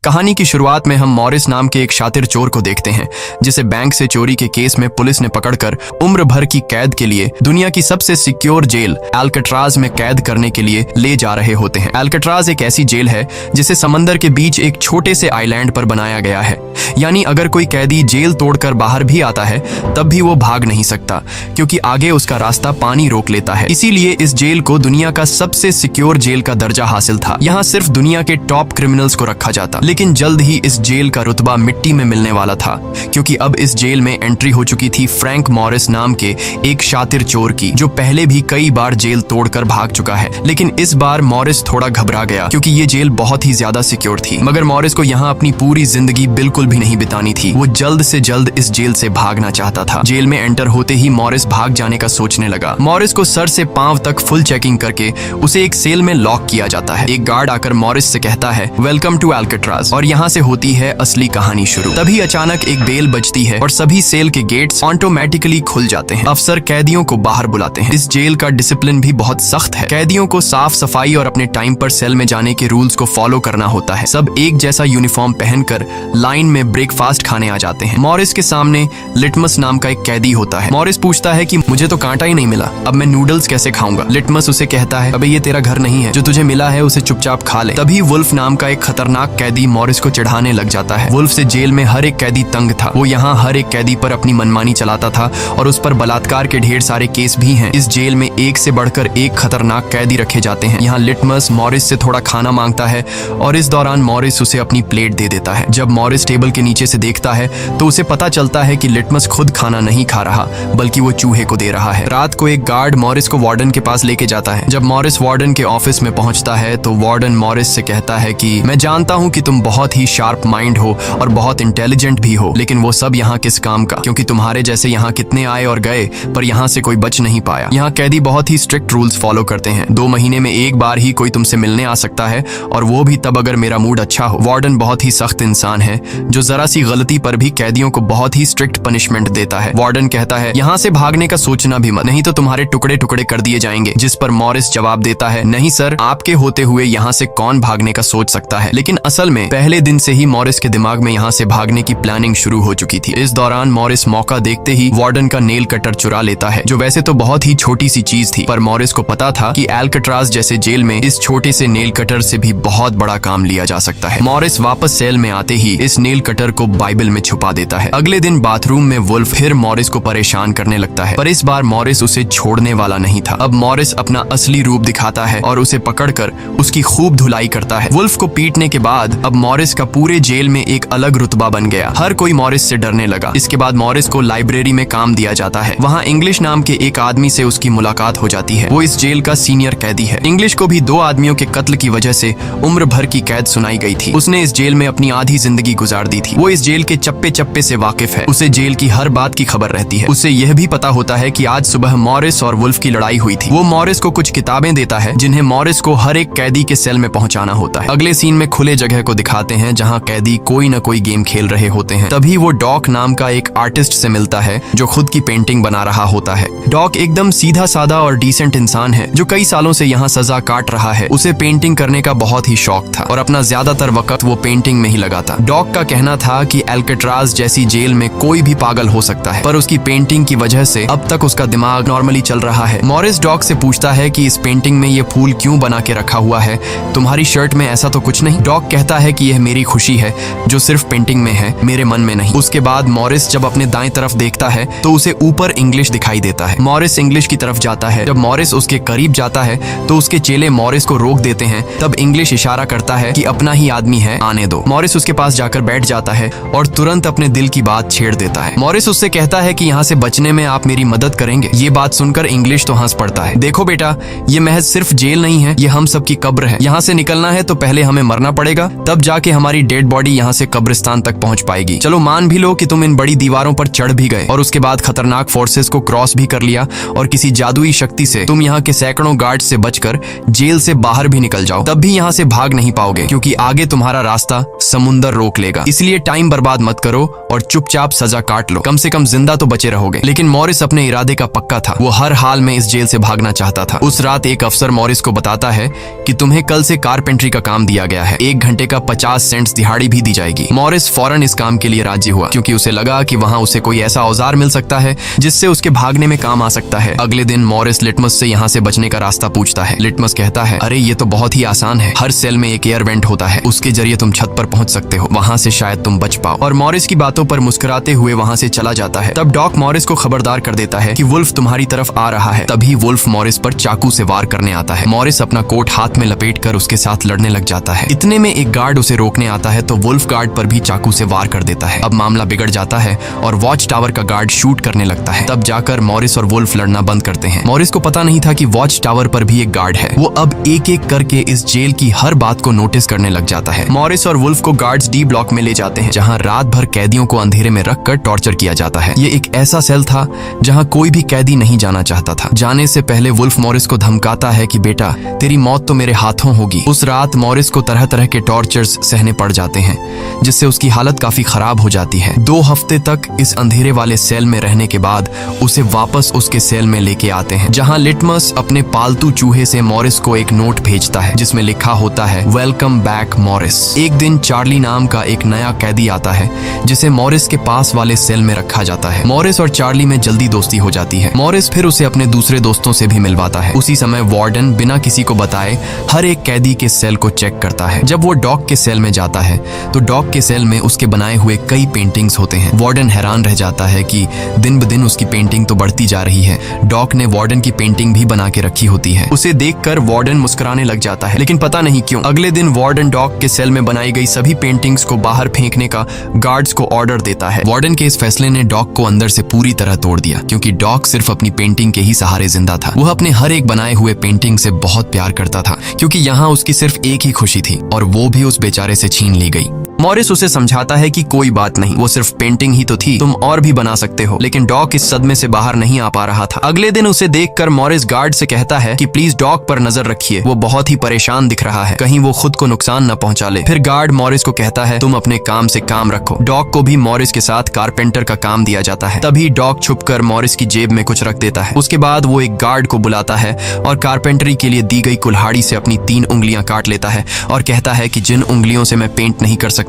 कहानी की शुरुआत में हम मॉरिस नाम के एक शातिर चोर को देखते हैं जिसे बैंक से चोरी के केस में पुलिस ने पकड़कर उम्र भर की कैद के लिए दुनिया की सबसे सिक्योर जेल एल्कट्राज में कैद करने के लिए ले जा रहे होते हैं। एल्कट्राज एक ऐसी जेल है जिसे समंदर के बीच एक छोटे से आइलैंड पर बनाया गया है, यानी अगर कोई कैदी जेल तोड़कर बाहर भी आता है तब भी वो भाग नहीं सकता क्योंकि आगे उसका रास्ता पानी रोक लेता है। इसीलिए इस जेल को दुनिया का सबसे सिक्योर जेल का दर्जा हासिल था। यहाँ सिर्फ दुनिया के टॉप क्रिमिनल्स को रखा जाता, लेकिन जल्द ही इस जेल का रुतबा मिट्टी में मिलने वाला था क्योंकि अब इस जेल में एंट्री हो चुकी थी फ्रैंक मॉरिस नाम के एक शातिर चोर की, जो पहले भी कई बार जेल तोड़कर भाग चुका है। लेकिन इस बार मॉरिस थोड़ा घबरा गया क्योंकि ये जेल बहुत ही ज्यादा सिक्योर थी। मगर मॉरिस को यहाँ अपनी पूरी जिंदगी बिल्कुल भी नहीं बितानी थी। वो जल्द से जल्द इस जेल से भागना चाहता था। जेल में एंटर होते ही मॉरिस भाग जाने का सोचने लगा। मॉरिस को सर से पांव तक फुल चेकिंग करके उसे एक सेल में लॉक किया जाता है। एक गार्ड आकर मॉरिस से कहता है वेलकम टू एल्कट्राज, और यहाँ से होती है असली कहानी शुरू। तभी अचानक एक बेल बजती है और सभी सेल के गेट्स ऑटोमेटिकली खुल जाते हैं। अफसर कैदियों को बाहर बुलाते हैं। इस जेल का डिसिप्लिन भी बहुत सख्त है। कैदियों को साफ सफाई और अपने टाइम पर सेल में जाने के रूल्स को फॉलो करना होता है। सब एक जैसा यूनिफॉर्म पहनकर लाइन में ब्रेकफास्ट खाने आ जाते हैं। मॉरिस के सामने लिटमस नाम का एक कैदी होता है। मॉरिस पूछता है कि मुझे तो कांटा ही नहीं मिला, अब मैं नूडल्स कैसे खाऊंगा। लिटमस उसे कहता है अबे ये तेरा घर नहीं है, जो तुझे मिला है उसे चुपचाप खा ले। तभी वुल्फ नाम का एक खतरनाक कैदी मॉरिस को चिढ़ाने लग जाता है। वुल्फ से जेल में हर एक कैदी तंग था। वो यहाँ हर एक कैदी पर अपनी मनमानी चलाता था और उस पर बलात्कार के ढेर सारे केस भी हैं। इस जेल में एक से बढ़कर एक खतरनाक कैदी रखे जाते हैं। यहाँ लिटमस मॉरिस से थोड़ा खाना मांगता है और इस दौरान मॉरिस उसे अपनी प्लेट दे देता है। जब मॉरिस टेबल के नीचे से देखता है तो उसे पता चलता है कि लिटमस खुद खाना नहीं खा रहा बल्कि वो चूहे को दे रहा है। रात को एक गार्ड मॉरिस को वार्डन के पास लेके जाता है। जब मॉरिस वार्डन के ऑफिस में पहुंचता है तो वार्डन मॉरिस से कहता है कि मैं जानता हूं कि तुम बहुत ही शार्प माइंड हो और बहुत इंटेलिजेंट भी हो, लेकिन वो सब यहाँ किस काम का, क्योंकि तुम्हारे जैसे यहाँ कितने आए और गए पर यहाँ से कोई बच नहीं पाया। यहाँ कैदी बहुत ही स्ट्रिक्ट रूल्स फॉलो करते हैं। 2 महीने में एक बार ही कोई तुमसे मिलने आ सकता है और वो भी तब अगर मेरा मूड अच्छा हो। वार्डन बहुत ही सख्त इंसान है जो जरा सी गलती पर भी कैदियों को बहुत ही स्ट्रिक्ट पनिशमेंट देता है। वार्डन कहता है यहाँ से भागने का सोचना भी मत, नहीं तो तुम्हारे टुकड़े टुकड़े कर दिए जाएंगे। जिस पर मॉरिस जवाब देता है नहीं सर, आपके होते हुए यहाँ से कौन भागने का सोच सकता है। लेकिन असल में पहले दिन से ही मॉरिस के दिमाग में यहाँ से भागने की प्लानिंग शुरू हो चुकी थी। इस दौरान मॉरिस मौका देखते ही वार्डन का नेल कटर चुरा लेता है, जो वैसे तो बहुत ही छोटी सी चीज थी, पर मॉरिस को पता था कि एल्कट्राज जैसे जेल में इस छोटे से नेल कटर से भी बहुत बड़ा काम लिया जा सकता है। मॉरिस वापस सेल में आते ही इस नेल कटर को बाइबल में छुपा देता है। अगले दिन बाथरूम में वुल्फ फिर मॉरिस को परेशान करने लगता है, पर इस बार मॉरिस उसे छोड़ने वाला नहीं था। अब मॉरिस अपना असली रूप दिखाता है और उसे पकड़कर उसकी खूब धुलाई करता है। वुल्फ को पीटने के बाद अब मॉरिस का पूरे जेल में एक अलग रुतबा बन गया। हर कोई मॉरिस से डरने लगा। इसके बाद मॉरिस को लाइब्रेरी में काम दिया जाता है। वहाँ इंग्लिश नाम के एक आदमी से उसकी मुलाकात हो जाती है। वो इस जेल का सीनियर कैदी है। इंग्लिश को भी 2 आदमियों के कत्ल की वजह से उम्र भर की कैद सुनाई गई थी। उसने इस जेल में अपनी आधी जिंदगी गुजार दी थी। वो इस जेल के चप्पे चप्पे से वाकिफ है। उसे जेल की हर बात की खबर रहती है। उसे यह भी पता होता है कि आज सुबह मॉरिस और वुल्फ की लड़ाई हुई थी। वो मॉरिस को कुछ किताबें देता है जिन्हें मॉरिस को हर एक कैदी के सेल में पहुंचाना होता है। अगले सीन में खुले जगह को दिखाते हैं जहां कैदी कोई न कोई गेम खेल रहे होते हैं। तभी वो डॉक नाम का एक आर्टिस्ट से मिलता है जो खुद की पेंटिंग बना रहा होता है। डॉक एकदम सीधा साधा और डिसेंट इंसान है जो कई सालों से यहाँ सजा काट रहा है। उसे पेंटिंग करने का बहुत ही शौक था और अपना ज्यादातर वक्त वो पेंटिंग में ही लगाता। डॉक का कहना था कि एल्कट्राज जैसी जेल में कोई भी पागल हो सकता है, पर उसकी पेंटिंग की वजह से अब तक उसका दिमाग नॉर्मली चल रहा है। मॉरिस डॉक से पूछता है कि इस पेंटिंग में ये फूल क्यों बना के रखा हुआ है, तुम्हारी शर्ट में ऐसा तो कुछ नहीं। डॉक कहता है कि यह मेरी खुशी है जो सिर्फ पेंटिंग में है, मेरे मन में नहीं। उसके बाद मॉरिस जब अपने दाएं तरफ देखता है तो उसे ऊपर इंग्लिश दिखाई देता है। मॉरिस इंग्लिश की तरफ जाता है। जब मॉरिस उसके करीब जाता है तो उसके चेले मॉरिस को रोक देते हैं। तब इंग्लिश इशारा करता है कि अपना ही आदमी है, आने दो। मॉरिस उसके पास जाकर बैठ जाता है और तुरंत अपने दिल की बात छेड़ देता है। मॉरिस उससे कहता है कि यहाँ से बचने में आप मेरी मदद करेंगे। ये बात सुनकर इंग्लिश तो हंस पड़ता है। देखो बेटा, ये महज सिर्फ जेल नहीं है, ये हम सब की कब्र है। यहाँ से निकलना है तो पहले हमें मरना पड़ेगा, तब जाके हमारी डेड बॉडी यहाँ से कब्रिस्तान तक पहुँच पाएगी। चलो मान भी लो कि तुम इन बड़ी दीवारों पर चढ़ भी गए और उसके बाद खतरनाक फोर्सेस को क्रॉस भी कर लिया और किसी जादुई शक्ति से तुम यहाँ के सैकड़ों गार्ड से बचकर जेल से बाहर भी निकल जाओ, तब भी यहाँ से भाग नहीं पाओगे क्योंकि आगे तुम्हारा रास्ता समुंदर रोक लेगा। इसलिए टाइम बर्बाद मत करो और चुपचाप सजा काट लो, कम से कम जिंदा तो बचे रहोगे। लेकिन मॉरिस अपने इरादे का पक्का था। वो हर हाल में इस जेल से भागना चाहता था। उस रात एक अफसर मॉरिस को बताता है कि तुम्हें कल से कारपेंट्री का काम दिया गया है। 1 घंटे का 50 सेंट्स दिहाड़ी भी दी जाएगी। मॉरिस फौरन इस काम के लिए राजी हुआ क्योंकि उसे लगा कि वहाँ उसे कोई ऐसा औजार मिल सकता है जिससे उसके भागने में काम आ सकता है। अगले दिन मॉरिस लिटमस से यहाँ से बचने का रास्ता पूछता है। लिटमस कहता है, अरे ये तो बहुत ही आसान है, हर सेल में एक एयर वेंट होता है, उसके जरिए तुम छत पर पहुंच सकते हो, वहाँ से शायद तुम बच पाओ। और मॉरिस की बातों पर मुस्कुराते हुए वहाँ से चला जाता है। तब डॉक मॉरिस को खबरदार कर देता है कि वुल्फ तुम्हारी तरफ आ रहा है। तभी वुल्फ मॉरिस पर चाकू से वार करने आता है। मॉरिस अपना कोट हाथ में लपेटकर उसके साथ लड़ने लग जाता है। इतने में एक गार्ड उसे रोकने आता है तो वुल्फ गार्ड पर भी चाकू से वार कर देता है। अब मामला बिगड़ जाता है और वॉच टावर का गार्ड शूट करने लगता है। तब जाकर मॉरिस और वुल्फ लड़ना बंद करते हैं। मॉरिस को पता नहीं था कि वॉच टावर पर भी एक गार्ड है। वो अब एक एक करके इस जेल की हर बात को नोटिस करने लग जाता है। मॉरिस और वुल्फ को गार्ड्स डी ब्लॉक में ले जाते हैं, जहाँ रात भर कैदियों को अंधेरे में रखकर टॉर्चर किया जाता है। ये एक ऐसा सेल था जहाँ कोई भी कैदी नहीं जाना चाहता था। जाने से पहले वुल्फ मॉरिस को धमकाता है कि बेटा तेरी मौत तो मेरे हाथों होगी। उस रात मॉरिस को तरह तरह के टॉर्चर्स सहने पड़ जाते हैं जिससे उसकी हालत काफी खराब हो जाती है। 2 हफ्ते तक इस अंधेरे वाले सेल में रहने के बाद उसे वापस उसके सेल में लेके आते हैं, जहाँ लिटमस अपने पालतू चूहे से मॉरिस को एक नोट भेजता है जिसमें लिखा होता है, वेलकम बैक मॉरिस। एक दिन चार्ली नाम का एक नया कैदी आता है जिसे मॉरिस के पास वाले सेल में रखा जाता है। मॉरिस और चार्ली में जल्दी दोस्ती हो जाती है। मॉरिस फिर उसे अपने दूसरे दोस्तों से भी मिलवाता है। उसी समय वार्डन बिना किसी को बताए हर एक कैदी के सेल को चेक करता है। जब वो डॉग के सेल में जाता है तो डॉग के सेल में उसके बनाए हुए कई पेंटिंग्स होते हैं। वार्डन हैरान रह जाता है कि दिन ब दिन उसकी पेंटिंग तो बढ़ती जा रही है। डॉग ने वार्डन की पेंटिंग भी बना के रखी होती है। उसे देखकर वार्डन मुस्कुराने लग जाता है, लेकिन पता नहीं क्यों अगले दिन वार्डन डॉग के सेल में बनाई गई सभी पेंटिंग्स को बाहर फेंकने का गार्ड्स को ऑर्डर देता है। वार्डन के इस फैसले ने डॉग को अंदर से पूरी तरह तोड़ दिया क्योंकि डॉग सिर्फ अपनी पेंटिंग के ही सहारे जिंदा था। वह अपने हर एक बनाए हुए पेंटिंग से बहुत प्यार करता था क्योंकि यहाँ उसकी सिर्फ एक ही खुशी थी और वो भी उस बेचारे से छीन ली गई। मॉरिस उसे समझाता है कि कोई बात नहीं, वो सिर्फ पेंटिंग ही तो थी, तुम और भी बना सकते हो। लेकिन डॉग इस सदमे से बाहर नहीं आ पा रहा था। अगले दिन उसे देखकर मॉरिस गार्ड से कहता है कि प्लीज डॉग पर नजर रखिए, वो बहुत ही परेशान दिख रहा है, कहीं वो खुद को नुकसान न पहुंचा ले। फिर गार्ड मॉरिस को कहता है तुम अपने काम से काम रखो। डॉग को भी मॉरिस के साथ कारपेंटर का काम दिया जाता है। तभी डॉग छुपकर मॉरिस की जेब में कुछ रख देता है। उसके बाद वो एक गार्ड को बुलाता है और कारपेंटरी के लिए दी गई कुल्हाड़ी से अपनी 3 उंगलियां काट लेता है और कहता है कि जिन उंगलियों से मैं पेंट नहीं कर सकता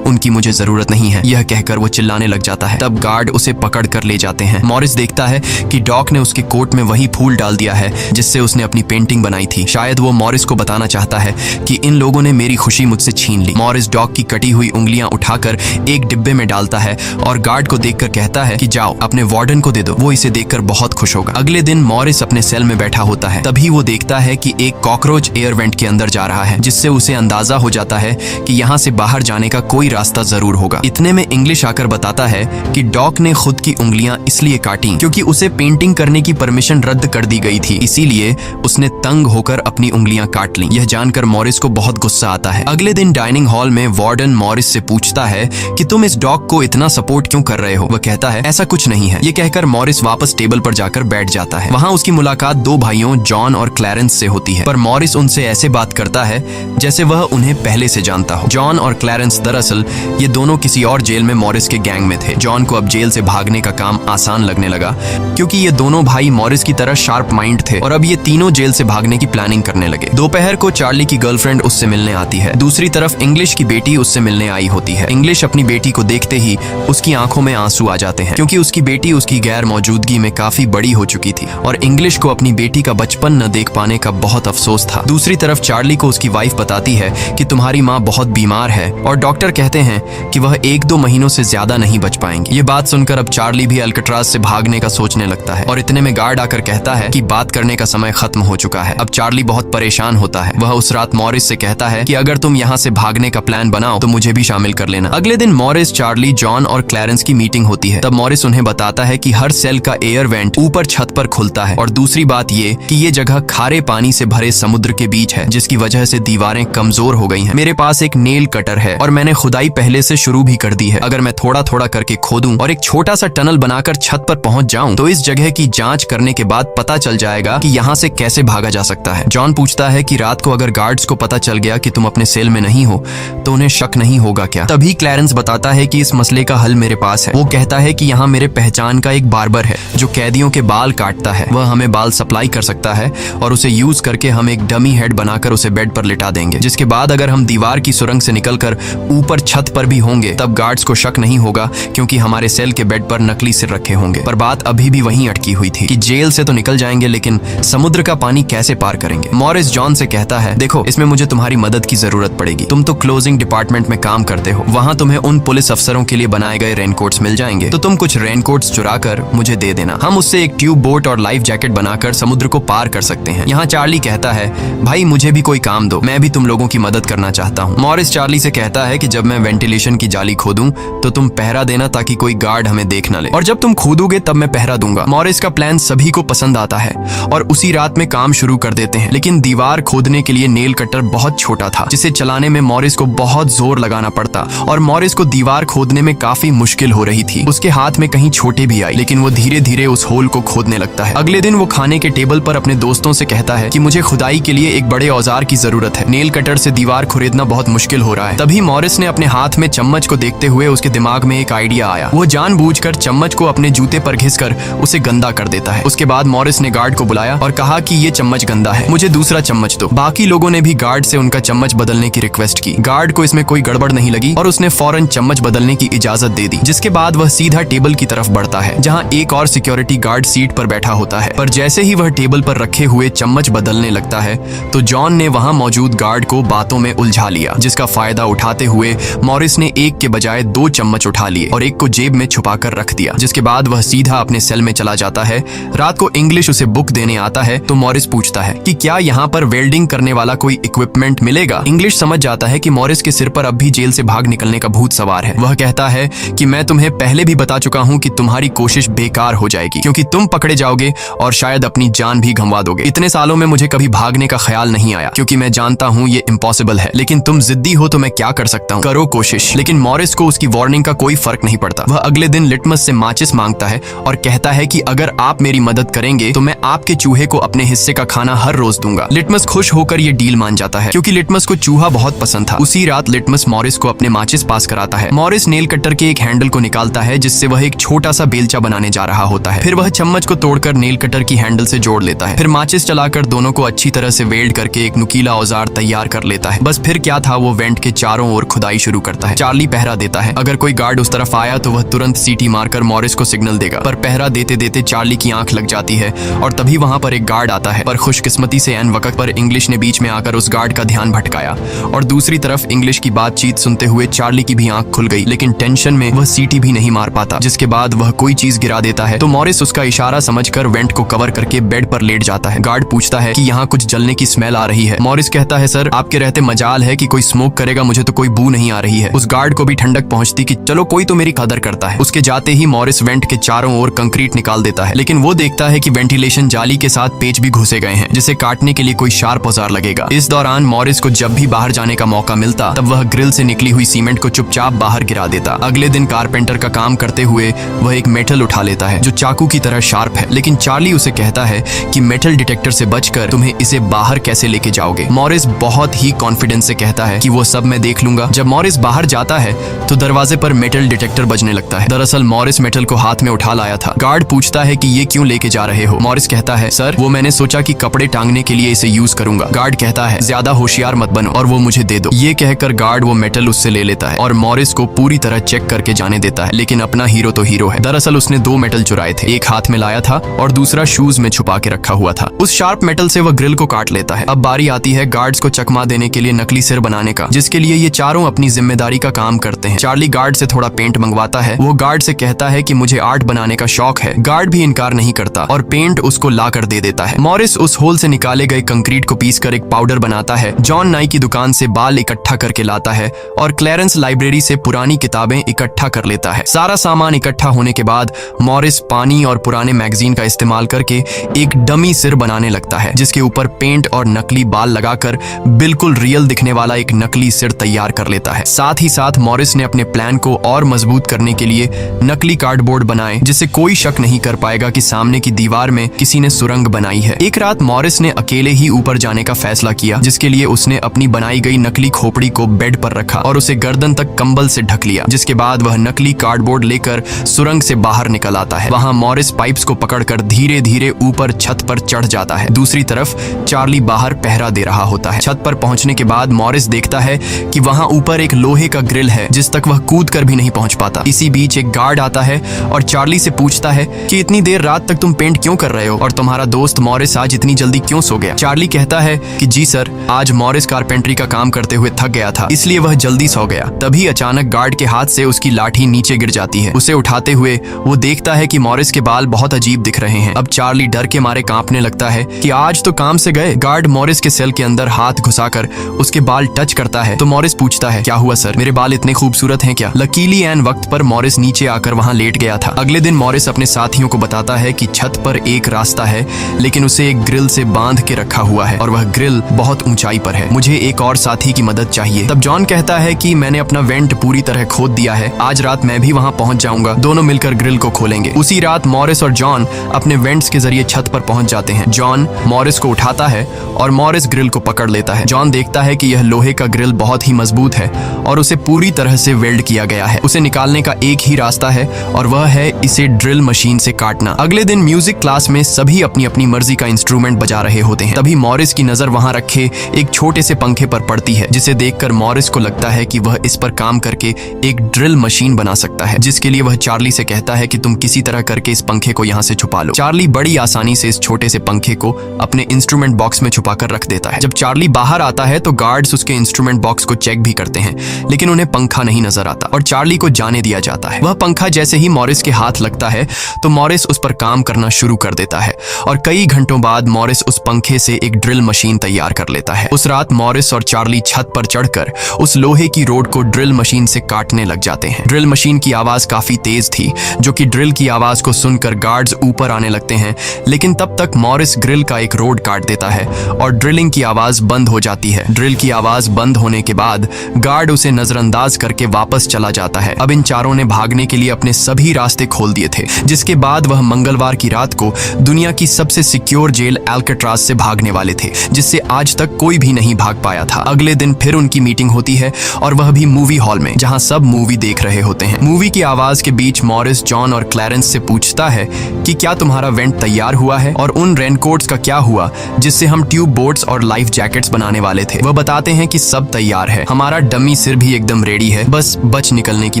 उनकी मुझे जरूरत नहीं है। यह कहकर वो चिल्लाने लग जाता है। तब गार्ड उसे पकड़ कर ले जाते हैं। मॉरिस देखता है कि डॉग ने उसके कोट में वही फूल डाल दिया है जिससे उसने अपनी पेंटिंग बनाई थी। शायद वो मॉरिस को बताना चाहता है कि इन लोगों ने मेरी खुशी मुझसे छीन ली। मॉरिस डॉग की कटी हुई उंगलियां उठाकर एक डिब्बे में डालता है और गार्ड को देखकर कहता है कि जाओ अपने वार्डन को दे दो, वो इसे देखकर बहुत खुश होगा। अगले दिन मॉरिस अपने सेल में बैठा होता है। तभी वो देखता है कि एक कॉकरोच एयर वेंट के अंदर जा रहा है, जिससे उसे अंदाजा हो जाता है कि यहाँ से बाहर जाने का कोई रास्ता जरूर होगा। इतने में इंग्लिश आकर बताता है कि डॉग ने खुद की उंगलियां इसलिए काटी क्योंकि उसे पेंटिंग करने की परमिशन रद्द कर दी गई थी, इसीलिए उसने तंग होकर अपनी उंगलियां काट ली। यह जानकर मॉरिस को बहुत गुस्सा आता है। अगले दिन डाइनिंग हॉल में वार्डन मॉरिस से पूछता है कि तुम इस डॉग को इतना सपोर्ट क्यों कर रहे हो। वह कहता है ऐसा कुछ नहीं है। ये कहकर मॉरिस वापस टेबल पर जाकर बैठ जाता है। वहाँ उसकी मुलाकात 2 भाइयों जॉन और क्लैरेंस से होती है, पर मॉरिस उनसे ऐसे बात करता है जैसे वह उन्हें पहले से जानता हो। जॉन और क्लैरेंस दरअसल ये दोनों किसी और जेल में मॉरिस के गैंग में थे। जॉन को अब जेल से भागने का काम आसान लगने लगा क्योंकि ये दोनों भाई मॉरिस की तरह शार्प माइंड थे और अब ये तीनों जेल से भागने की प्लानिंग करने लगे। दोपहर को चार्ली की गर्लफ्रेंड उससे मिलने आती है। दूसरी तरफ इंग्लिश की बेटी उससे मिलने आई होती है। इंग्लिश अपनी बेटी को देखते ही उसकी आंखों में आंसू आ जाते हैं क्योंकि उसकी बेटी उसकी गैर मौजूदगी में काफी बड़ी हो चुकी थी और इंग्लिश को अपनी बेटी का बचपन न देख पाने का बहुत अफसोस था। दूसरी तरफ चार्ली को उसकी वाइफ बताती है कि तुम्हारी माँ बहुत बीमार है और डॉक्टर कहते हैं कि वह 1-2 महीनों से ज्यादा नहीं बच पाएंगी। ये बात सुनकर अब चार्ली भी अल्काट्राज से भागने का सोचने लगता है और इतने में गार्ड आकर कहता है कि बात करने का समय खत्म हो चुका है। अब चार्ली बहुत परेशान होता है। वह उस रात मॉरिस से कहता है कि अगर तुम यहाँ से भागने का प्लान बनाओ तो मुझे भी शामिल कर लेना। अगले दिन मॉरिस, चार्ली, जॉन और क्लैरेंस की मीटिंग होती है। तब मॉरिस उन्हें बताता है कि हर सेल का एयर वेंट ऊपर छत पर खुलता है और दूसरी बात ये कि ये जगह खारे पानी से भरे समुद्र के बीच है जिसकी वजह से दीवारें कमजोर हो गई हैं। मेरे पास एक नेल कटर है और मैंने खुदाई पहले से शुरू भी कर दी है। अगर मैं थोड़ा थोड़ा करके खोदूं और एक छोटा सा टनल बनाकर छत पर पहुंच जाऊं तो इस जगह की जांच करने के बाद पता चल जाएगा कि यहाँ से कैसे भागा जा सकता है। जॉन पूछता है कि रात को अगर गार्ड्स को पता चल गया कि तुम अपने सेल में नहीं हो तो उन्हें शक नहीं होगा क्या? तभी क्लैरेंस बताता है कि इस मसले का हल मेरे पास है। वो कहता है कि यहाँ मेरे पहचान का एक बार्बर है जो कैदियों के बाल काटता है। वह हमें बाल सप्लाई कर सकता है और उसे यूज करके हम एक डमी हेड बनाकर उसे बेड पर लिटा देंगे, जिसके बाद अगर हम दीवार की सुरंग से निकलकर ऊपर छत पर भी होंगे तब गार्ड्स को शक नहीं होगा क्योंकि हमारे सेल के बेड पर नकली सिर रखे होंगे। पर बात अभी भी वहीं अटकी हुई थी कि जेल से तो निकल जाएंगे लेकिन समुद्र का पानी कैसे पार करेंगे। मॉरिस जॉन से कहता है, देखो इसमें मुझे तुम्हारी मदद की जरूरत पड़ेगी। तुम तो क्लोजिंग डिपार्टमेंट में काम करते हो, वहाँ तुम्हें उन पुलिस अफसरों के लिए बनाए गए रेनकोट्स मिल जाएंगे, तो तुम कुछ रेनकोट्स चुरा कर मुझे दे देना। हम उससे एक ट्यूब बोट और लाइफ जैकेट बनाकर समुद्र को पार कर सकते हैं। यहाँ चार्ली कहता है, भाई मुझे भी कोई काम दो, मैं भी तुम लोगों की मदद करना चाहता हूँ। मॉरिस चार्ली से कहता है कि जब मैं वेंटिलेशन की जाली खोदूं तो तुम पहरा देना ताकि कोई गार्ड हमें देख न ले, और जब तुम खोदोगे तब मैं पहरा दूंगा। मॉरिस का प्लान सभी को पसंद आता है और उसी रात में काम शुरू कर देते हैं। लेकिन दीवार खोदने के लिए नेल कटर बहुत छोटा था जिसे चलाने में मॉरिस को बहुत जोर लगाना पड़ता और मॉरिस को दीवार खोदने में काफी मुश्किल हो रही थी। उसके हाथ में कहीं छोटे भी आई लेकिन वो धीरे धीरे उस होल को खोदने लगता है। अगले दिन वो खाने के टेबल पर अपने दोस्तों से कहता है कि मुझे खुदाई के लिए एक बड़े औजार की जरूरत है। नेल कटर से दीवार खुरेदना बहुत मुश्किल हो रहा है। तभी मॉरिस ने अपने हाथ में चम्मच को देखते हुए उसके दिमाग में एक आइडिया आया। वो जानबूझकर चम्मच को अपने जूते पर घिसकर उसे गंदा कर देता है। उसके बाद मॉरिस ने गार्ड को बुलाया और कहा कि ये चम्मच गंदा है, मुझे दूसरा चम्मच दो। बाकी लोगों ने भी गार्ड से उनका चम्मच बदलने की रिक्वेस्ट की। गार्ड को इसमें कोई गड़बड़ नहीं लगी और उसने फौरन चम्मच बदलने की इजाजत दे दी, जिसके बाद वह सीधा टेबल की तरफ बढ़ता है जहां एक और सिक्योरिटी गार्ड सीट पर बैठा होता है। पर जैसे ही वह टेबल पर रखे हुए चम्मच बदलने लगता है तो जॉन ने वहां मौजूद गार्ड को बातों में उलझा लिया, जिसका फायदा उठाते हुए मॉरिस ने एक के बजाय 2 चम्मच उठा लिए और एक को जेब में छुपाकर रख दिया, जिसके बाद वह सीधा अपने सेल में चला जाता है। रात को इंग्लिश उसे बुक देने आता है तो मॉरिस पूछता है कि क्या यहाँ पर वेल्डिंग करने वाला कोई इक्विपमेंट मिलेगा। इंग्लिश समझ जाता है कि मॉरिस के सिर पर अब भी जेल से भाग निकलने का भूत सवार है। वह कहता है कि मैं तुम्हें पहले भी बता चुका हूँ कि तुम्हारी कोशिश बेकार हो जाएगी क्योंकि तुम पकड़े जाओगे और शायद अपनी जान भी गंवा दोगे। इतने सालों में मुझे कभी भागने का ख्याल नहीं आया क्योंकि मैं जानता हूँ ये इम्पॉसिबल है, लेकिन तुम जिद्दी हो तो मैं क्या कर सकता हूँ, करो कोशिश। लेकिन मॉरिस को उसकी वार्निंग का कोई फर्क नहीं पड़ता। वह अगले दिन लिटमस से माचिस मांगता है और कहता है कि अगर आप मेरी मदद करेंगे तो मैं आपके चूहे को अपने हिस्से का खाना हर रोज दूंगा। लिटमस खुश होकर ये डील मान जाता है क्योंकि लिटमस को चूहा बहुत पसंद था। उसी रात लिटमस मॉरिस को अपने माचिस पास कराता है। मॉरिस नेल कटर के एक हैंडल को निकालता है जिससे वह एक छोटा सा बेलचा बनाने जा रहा होता है। फिर वह चम्मच को तोड़कर नेल कटर की हैंडल से जोड़ लेता है। फिर माचिस चलाकर दोनों को अच्छी तरह से वेल्ड करके एक नुकीला औजार तैयार कर लेता है। बस फिर क्या था, वो वेंट के चारों ओर खुदाई शुरू करता है। चार्ली पहरा देता है। अगर कोई गार्ड उस तरफ आया तो वह तुरंत सीटी मारकर मॉरिस को सिग्नल देगा, पर पहरा देते देते चार्ली की आंख लग जाती है और तभी वहां पर एक गार्ड आता है। पर खुशकिस्मती से ऐन वक्त पर इंग्लिश ने बीच में आकर उस गार्ड का ध्यान भटकाया और दूसरी तरफ इंग्लिश की बातचीत सुनते हुए चार्ली की भी आंख खुल गई, लेकिन टेंशन में वह सीटी भी नहीं मार पाता। जिसके बाद वह कोई चीज गिरा देता है तो मॉरिस उसका इशारा समझकर वेंट को कवर करके बेड पर लेट जाता है। गार्ड पूछता है कि यहाँ कुछ जलने की स्मेल आ रही है। मॉरिस कहता है, सर आपके रहते मजाल है कि कोई स्मोक करेगा, मुझे तो कोई बू नहीं आ रही है। उस गार्ड को भी ठंडक पहुंचती कि चलो कोई तो मेरी कदर करता है। उसके जाते ही मॉरिस वेंट के चारों ओर कंक्रीट निकाल देता है, लेकिन वो देखता है कि वेंटिलेशन जाली के साथ पेच भी घुसे गए हैं जिसे काटने के लिए कोई शार्प औजार लगेगा। इस दौरान मॉरिस को जब भी बाहर जाने का मौका मिलता तब वह ग्रिल से निकली हुई सीमेंट को चुपचाप बाहर गिरा देता। अगले दिन कारपेंटर का काम करते हुए वह एक मेटल उठा लेता है जो चाकू की तरह शार्प है, लेकिन चार्ली उसे कहता है कि मेटल डिटेक्टर से बचकर तुम्हें इसे बाहर कैसे लेके जाओगे। मॉरिस बहुत ही कॉन्फिडेंस से कहता है कि वो सब मैं देख लूंगा। जब मॉरिस बाहर जाता है तो दरवाजे पर मेटल डिटेक्टर बजने लगता है। दरअसल मॉरिस मेटल को हाथ में उठा लाया था। गार्ड पूछता है कि ये क्यों लेके जा रहे हो। मॉरिस कहता है, सर वो मैंने सोचा कि कपड़े टांगने के लिए इसे यूज करूंगा। गार्ड कहता है, ज्यादा होशियार मत बनो और वो मुझे दे दो। ये कहकर गार्ड वो मेटल उससे ले लेता है और मॉरिस को पूरी तरह चेक करके जाने देता है, लेकिन अपना हीरो तो हीरो है। दरअसल उसने 2 मेटल चुराए थे, एक हाथ में लाया था और दूसरा शूज में छुपा के रखा हुआ था। उस शार्प मेटल से वह ग्रिल को काट लेता है। अब बारी आती है गार्ड्स को चकमा देने के लिए नकली सिर बनाने का, जिसके लिए ये चारों अपनी जिम्मेदारी का काम करते हैं। चार्ली गार्ड से थोड़ा पेंट मंगवाता है। वो गार्ड से कहता है कि मुझे आर्ट बनाने का शौक है। गार्ड भी इनकार नहीं करता और पेंट उसको ला कर दे देता है। मॉरिस उस होल से निकाले गए कंक्रीट को पीसकर एक पाउडर बनाता है। जॉन नाई की दुकान से बाल इकट्ठा करके लाता है और क्लैरेंस लाइब्रेरी से पुरानी किताबें इकट्ठा कर लेता है। सारा सामान इकट्ठा होने के बाद मॉरिस पानी और पुराने मैगजीन का इस्तेमाल करके एक डमी सिर बनाने लगता है, जिसके ऊपर पेंट और नकली बाल लगाकर बिल्कुल रियल दिखने वाला एक नकली सिर तैयार कर लेता है। साथ ही साथ मॉरिस ने अपने प्लान को और मजबूत करने के लिए नकली कार्डबोर्ड बनाए, जिससे कोई शक नहीं कर पाएगा कि सामने की दीवार में किसी ने सुरंग बनाई है। एक रात मॉरिस ने अकेले ही ऊपर जाने का फैसला किया, जिसके लिए उसने अपनी बनाई गई नकली खोपड़ी को बेड पर रखा और उसे गर्दन तक कंबल से ढक लिया। जिसके बाद वह नकली कार्डबोर्ड लेकर सुरंग से बाहर निकल आता है। वहां मॉरिस पाइप्स को पकड़कर धीरे धीरे ऊपर छत पर चढ़ जाता है। दूसरी तरफ चार्ली बाहर पहरा दे रहा होता है। छत पर पहुंचने के बाद मॉरिस देखता है कि वहां ऊपर एक लोहे का ग्रिल है, जिस तक वह कूद कर भी नहीं पहुंच पाता। इसी बीच एक गार्ड आता है और चार्ली से पूछता है कि इतनी देर रात तक तुम पेंट क्यों कर रहे हो और तुम्हारा दोस्त मॉरिस आज इतनी जल्दी क्यों सो गया। चार्ली कहता है कि जी सर, आज मॉरिस कारपेंट्री का काम करते हुए थक गया था, इसलिए वह जल्दी सो गया। तभी अचानक गार्ड के हाथ से उसकी लाठी नीचे गिर जाती है। उसे उठाते हुए वो देखता है कि मॉरिस के बाल बहुत अजीब दिख रहे हैं। अब चार्ली डर के मारे कांपने लगता है कि आज तो काम से गए। गार्ड मॉरिस के सेल के अंदर हाथ घुसाकर उसके बाल टच करता है तो मॉरिस पूछता है, क्या हुआ सर, मेरे बाल इतने खूबसूरत हैं क्या। लकीली एन वक्त पर मॉरिस नीचे आकर वहां लेट गया था। अगले दिन मॉरिस अपने साथियों को बताता है कि छत पर एक रास्ता है, लेकिन उसे एक ग्रिल से बांध के रखा हुआ है और वह ग्रिल बहुत ऊंचाई पर है। मुझे एक और साथी की मदद चाहिए। तब जॉन कहता है कि मैंने अपना वेंट पूरी तरह खोद दिया है, आज रात मैं भी वहां पहुंच जाऊंगा, दोनों मिलकर ग्रिल को खोलेंगे। उसी रात मॉरिस और जॉन अपने वेंट्स के जरिए छत पर पहुंच जाते हैं। जॉन मॉरिस को उठाता है और मॉरिस ग्रिल को पकड़ लेता है। जॉन देखता है कि यह लोहे का ग्रिल बहुत ही मजबूत है और उसे पूरी तरह से वेल्ड किया गया है। उसे निकालने का एक ही रास्ता है और वह है इसे ड्रिल मशीन से काटना। अगले दिन म्यूजिक क्लास में सभी अपनी अपनी मर्जी का इंस्ट्रूमेंट बजा रहे होते हैं। तभी मॉरिस की नजर वहां रखे एक छोटे से पंखे पर पड़ती है, जिसे देखकर मॉरिस को लगता है कि वह इस पर काम करके एक ड्रिल मशीन बना सकता है, जिसके लिए वह चार्ली से कहता है कि तुम किसी तरह करके इस पंखे को यहाँ से छुपा लो। चार्ली बड़ी आसानी से इस छोटे से पंखे को अपने इंस्ट्रूमेंट बॉक्स में छुपाकर रख देता है। जब चार्ली बाहर आता है तो गार्ड्स उसके इंस्ट्रूमेंट बॉक्स को चेक भी करते हैं, लेकिन उन्हें पंखा नहीं नजर आता और चार्ली को जाने दिया जाता है। वह पंखा जैसे ही मॉरिस के हाथ लगता है तो मॉरिस उस पर काम करना शुरू कर देता है और कई घंटों बाद मॉरिस उस पंखे से एक ड्रिल मशीन तैयार कर लेता है। उस रात मॉरिस और चार्ली छत पर चढ़कर उस लोहे की रोड को ड्रिल मशीन से काटने लग जाते हैं। ड्रिल मशीन की आवाज काफी तेज थी, जो कि ड्रिल की आवाज को सुनकर गार्ड्स ऊपर आने लगते हैं, लेकिन तब तक मॉरिस ग्रिल का एक रोड काट देता है और ड्रिलिंग की आवाज बंद हो जाती है। ड्रिल की आवाज बंद होने के बाद गार्ड उसे नजरअंदाज करके वापस चला जाता है। अब इन चारों ने भागने के लिए अपने सभी रास्ते खोल दिए थे, जिसके बाद वह मंगलवार की रात को दुनिया की सबसे सिक्योर जेल एल्केट्राज से भागने वाले थे, जिससे आज तक कोई भी नहीं भाग पाया था। अगले दिन फिर उनकी मीटिंग होती है और वह भी मूवी हॉल में, जहां सब मूवी देख रहे होते हैं। मूवी की आवाज के बीच मॉरिस जॉन और क्लैरेंस से पूछता है कि क्या तुम्हारा वेंट तैयार हुआ है और उन रेनकोट्स का क्या हुआ जिससे हम ट्यूब बोट्स और लाइफ जैकेट्स बनाने वाले थे। वह बताते हैं कि सब तैयार है, हमारा डमी सिर भी एकदम रेडी है, बस बच निकलने की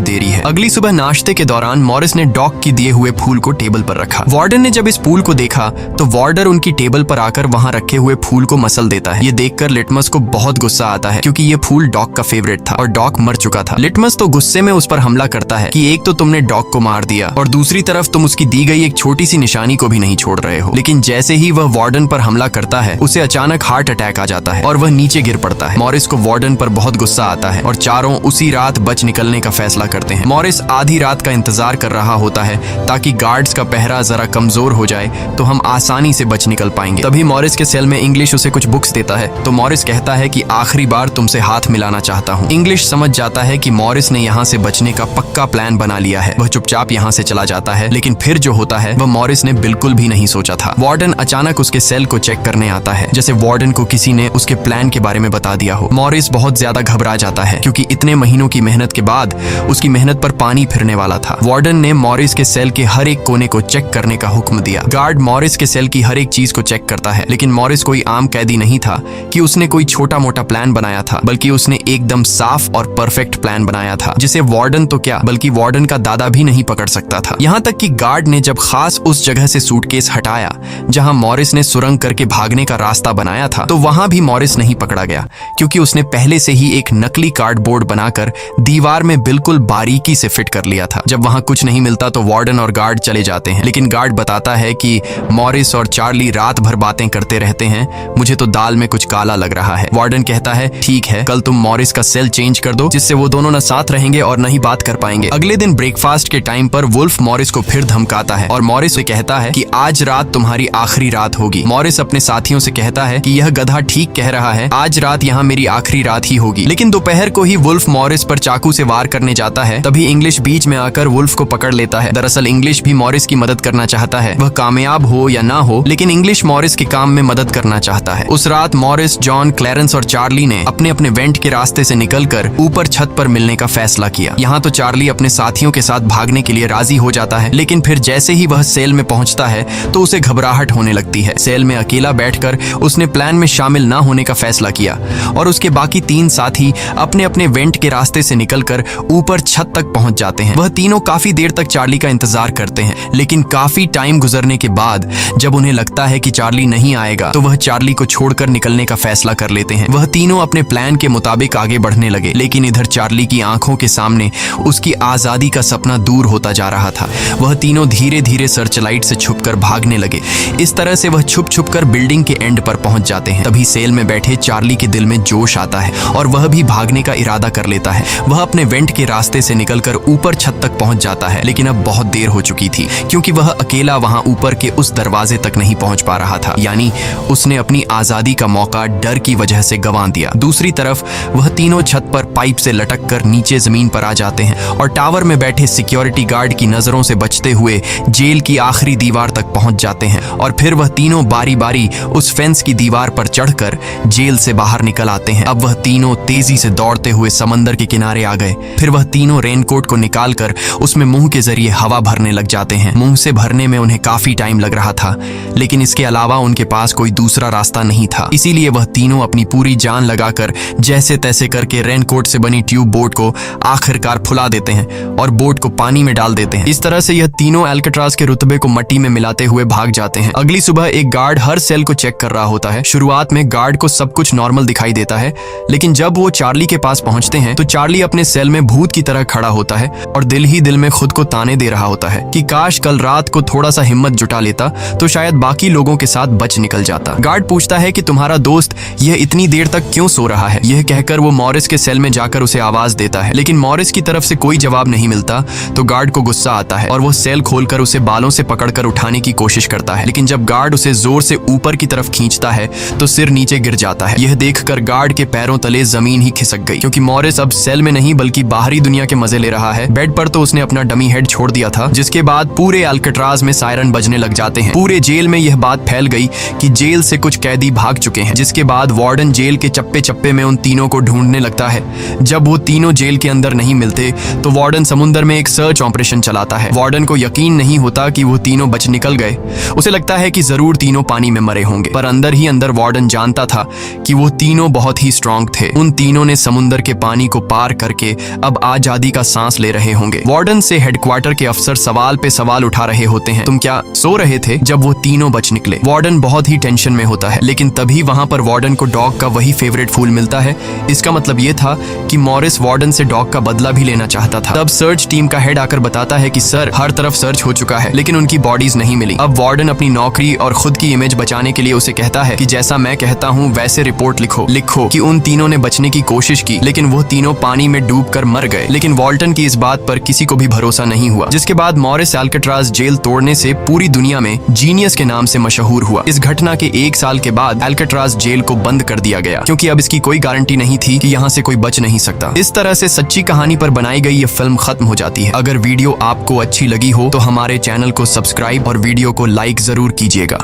देरी है। अगली सुबह नाश्ते के दौरान मॉरिस ने डॉग की दिए हुए फूल को टेबल पर रखा। वार्डन ने जब इस फूल को देखा तो वार्डर उनकी टेबल पर आकर वहां रखे हुए फूल को मसल देता है। ये देखकर लिटमस को बहुत गुस्सा आता है, क्योंकि ये फूल डॉग का फेवरेट था और डॉग मर चुका था। लिटमस तो गुस्से में उस पर हमला करता है कि एक तो तुमने डॉग को मार दिया और दूसरी तरफ तुम उसकी दी गई एक छोटी सी निशानी को भी नहीं छोड़ रहे हो। लेकिन जैसे ही वह वार्डन पर हमला करता है, उसे अचानक हार्ट अटैक आ जाता है और वह नीचे गिर पड़ता है। मॉरिस को वार्डन पर बहुत गुस्सा आता है और चारों उसी रात बच निकलने का फैसला करते हैं। मॉरिस आधी रात का इंतजार कर रहा होता है ताकि गार्ड्स का पहरा जरा कमजोर हो जाए तो हम आसानी से बच निकल पाएंगे। तभी मॉरिस के सेल में इंग्लिश उसे कुछ बुक्स देता है तो मॉरिस कहता है कि आखिरी बार तुमसे हाथ मिलाना चाहता हूँ। इंग्लिश समझ जाता है कि मॉरिस ने यहाँ से बचने का पक्का प्लान बना लिया है। वह चुपचाप यहाँ से चला जाता है, लेकिन फिर जो होता है वह मॉरिस ने बिल्कुल भी नहीं सोचा था। वार्डन अचानक उसके सेल को चेक करने आता है, जैसे वार्डन को किसी ने उसके प्लान के बारे में बता दिया हो। मॉरिस बहुत ज्यादा घबरा जाता है, क्योंकि इतने महीनों की मेहनत के बाद उसकी मेहनत पर पानी फिरने वाला था। वार्डन ने मॉरिस के सेल के हर एक कोने को चेक करने का हुक्म दिया। गार्ड मॉरिस के सेल की हर एक चीज को चेक करता है, लेकिन मॉरिस कोई आम कैदी नहीं था कि उसने कोई छोटा मोटा प्लान बनाया था, बल्कि उसने एकदम साफ और परफेक्ट प्लान बनाया था, जिसे वार्डन तो क्या बल्कि वार्डन का दादा भी नहीं पकड़ सकता था। यहाँ तक कि गार्ड ने जब खास उस जगह से सूटकेस हटाया जहां मॉरिस ने सुरंग करके भागने का रास्ता बनाया था, तो वहां भी मॉरिस नहीं पकड़ा गया, क्योंकि उसने पहले से ही एक नकली कार्डबोर्ड बनाकर दीवार में बिल्कुल बारीकी से फिट कर लिया था। जब वहां कुछ नहीं मिलता तो वार्डन और गार्ड चले जाते हैं, लेकिन गार्ड बताता है कि मॉरिस और चार्ली रात भर बातें करते रहते हैं, मुझे तो दाल में कुछ काला लग रहा है। वार्डन कहता है ठीक है, कल तुम मॉरिस का सेल चेंज कर दो, जिससे वो दोनों न साथ रहेंगे और न ही बात कर पाएंगे। अगले दिन ब्रेकफास्ट के टाइम पर वुल्फ मॉरिस को फिर धमकाता है और मॉरिस से कहता है कि आज रात तुम्हारी आखिरी रात होगी। मॉरिस अपने साथियों से कहता है कि यह गधा ठीक कह रहा है, आज रात यहाँ मेरी आखिरी रात ही होगी। लेकिन दोपहर को ही वुल्फ मॉरिस पर चाकू से वार करने जाता है, तभी इंग्लिश बीच में आकर वुल्फ को पकड़ लेता है। दरअसल इंग्लिश भी मॉरिस की मदद करना चाहता है, वह कामयाब हो या ना हो, लेकिन इंग्लिश मॉरिस के काम में मदद करना चाहता है। उस रात मॉरिस, जॉन, क्लैरेंस और चार्ली ने अपने अपने वेंट के रास्ते से निकलकर ऊपर छत पर मिलने का फैसला किया। यहाँ तो चार्ली अपने साथियों के साथ भागने के लिए राजी हो जाता है, लेकिन फिर जैसे ही वह सेल में पहुंचता है तो उसे घबराहट होने लगती है। सेल में अकेला बैठकर उसने प्लान में शामिल ना होने का फैसला किया और उसके बाकी 3 साथी अपने अपने वेंट के रास्ते से निकलकर ऊपर छत तक पहुंच जाते हैं। वह तीनों काफी देर तक चार्ली का इंतजार करते हैं, लेकिन काफी टाइम गुजरने के बाद जब उन्हें लगता है कि चार्ली नहीं आएगा तो वह चार्ली को छोड़कर निकलने का फैसला कर लेते हैं। वह तीनों अपने प्लान के मुताबिक आगे बढ़ने लगे, लेकिन इधर चार्ली की आंखों के सामने उसकी आजादी का सपना दूर होता जा रहा था। वह तीनों धीरे धीरे सर्चलाइट से छुपकर भागने लगे। इस तरह से वह छुप छुप कर बिल्डिंग के एंड पर पहुंच जाते हैं। तभी सेल में बैठे चार्ली के दिल में जोश आता है और वह भी भागने का इरादा कर लेता है। वह अपने वेंट के रास्ते से निकलकर ऊपर छत तक पहुंच जाता है, लेकिन अब बहुत देर हो चुकी थी, क्योंकि वह अकेला वहां ऊपर के उस दरवाजे तक नहीं पहुंच पा रहा था। यानी उसने अपनी आजादी का मौका डर की वजह से गंवा दिया। दूसरी तरफ वह तीनों छत पर पाइप से लटक कर नीचे जमीन पर आ जाते हैं और टावर में बैठे सिक्योरिटी गार्ड की नजरों से बचते हुए जेल की आखिरी दीवार तक पहुंच जाते हैं। और फिर वह तीनों बारी बारी उस फेंस की दीवार पर चढ़कर जेल से बाहर निकल आते हैं। अब वह तीनों तेजी से दौड़ते हुए समंदर के किनारे आ गए। फिर वह तीनों रेनकोट को निकालकर उसमें मुंह के जरिए हवा भरने लग जाते हैं। मुंह से भरने में उन्हें काफी टाइम लग रहा था, लेकिन इसके अलावा उनके पास कोई दूसरा रास्ता नहीं था। इसीलिए वह तीनों अपनी पूरी जान लगाकर जैसे तैसे करके रेनकोट से बनी ट्यूब बोट को आखिरकार फुला देते हैं और बोट को पानी में डाल देते हैं। इस तरह से यह तीनों अल्काट्राज के रुतबे को मट्टी में मिलाते हुए भाग जाते हैं। अगली सुबह एक गार्ड हर सेल को चेक कर रहा होता है। शुरुआत में गार्ड को सब कुछ नॉर्मल दिखाई देता है, लेकिन जब वो चार्ली के पास पहुंचते हैं तो चार्ली अपने सेल में भूत की तरह खड़ा होता है और दिल ही दिल में खुद को ताने दे रहा होता है कि काश कल रात को थोड़ा सा हिम्मत जुटा लेता तो शायद बाकी लोगों के साथ बच निकल जाता। गार्ड पूछता है कि तुम्हारा दोस्त यह इतनी देर तक क्यों सो रहा है। यह कहकर वो मॉरिस के सेल में जाकर उसे आवाज देता है, लेकिन मॉरिस की तरफ से कोई जवाब नहीं मिलता तो गार्ड को गुस्सा आता है और वो सेल खोलकर उसे बालों से पकड़कर उठाने की कोशिश करता है। लेकिन जब गार्ड उसे जोर से ऊपर की तरफ खींचता है तो सिर नीचे गिर जाता है। यह देखकर गार्ड के पैरों तले जमीन ही खिसक गई, क्योंकि मॉरिस अब सेल में नहीं बल्कि बाहरी दुनिया के मजे ले रहा है। बेड पर तो उसने अपना डमी हेड छोड़ दिया था, जिसके बाद पूरे अल्काट्राज में सायरन बजने लग जाते हैं। पूरे जेल में यह बात फैल गई कि जेल से कुछ कैदी भाग चुके हैं, जिसके बाद वार्डन जेल के चप्पे चप्पे में उन तीनों को ढूंढने लगता है। जब वो तीनों जेल के अंदर नहीं मिलते तो वार्डन समुद्र में एक सर्च ऑपरेशन चलाता है। वार्डन को यकीन नहीं होता कि वो तीनों बच निकल गए। उसे लगता है कि जरूर तीनों पानी में मरे होंगे, पर अंदर ही अंदर वार्डन जानता था कि वो तीनों बहुत ही स्ट्रांग थे। उन तीनों ने समुद्र के पानी को पार करके अब आजादी का सांस ले रहे होंगे। वार्डन से हेडक्वार्टर के अफसर सवाल पे सवाल उठा रहे होते हैं, तुम क्या सो रहे थे जब वो तीनों बच निकले। वार्डन बहुत ही टेंशन में होता है, लेकिन तभी वहां पर वार्डन को डॉग का वही फेवरेट फूल मिलता है। इसका मतलब ये था कि मॉरिस वार्डन से डॉग का बदला भी लेना चाहता था। तब सर्च टीम का हेड आकर बताता है कि सर, हर तरफ सर्च हो चुका है, लेकिन उनकी बॉडीज नहीं मिली। अब वार्डन अपनी नौकरी और खुद की इमेज बचाने के लिए उसे कहता है कि जैसा मैं कहता हूँ वैसे रिपोर्ट लिखो कि उन तीनों ने बचने की कोशिश की, लेकिन वो तीनों पानी में डूबकर मर गए। लेकिन वॉल्टन की इस बात पर किसी को भी भरोसा नहीं हुआ, जिसके बाद मॉरिस अल्काट्राज जेल तोड़ने से पूरी दुनिया में जीनियस के नाम से मशहूर हुआ। इस घटना के 1 साल के बाद अल्काट्राज जेल को बंद कर दिया गया, क्योंकि अब इसकी कोई गारंटी नहीं थी कि यहाँ से कोई बच नहीं सकता। इस तरह से सच्ची कहानी पर बनाई गई ये फिल्म खत्म हो जाती है। अगर वीडियो आपको अच्छी लगी हो तो हमारे चैनल को सब्सक्राइब और वीडियो को लाइक जरूर कीजिएगा।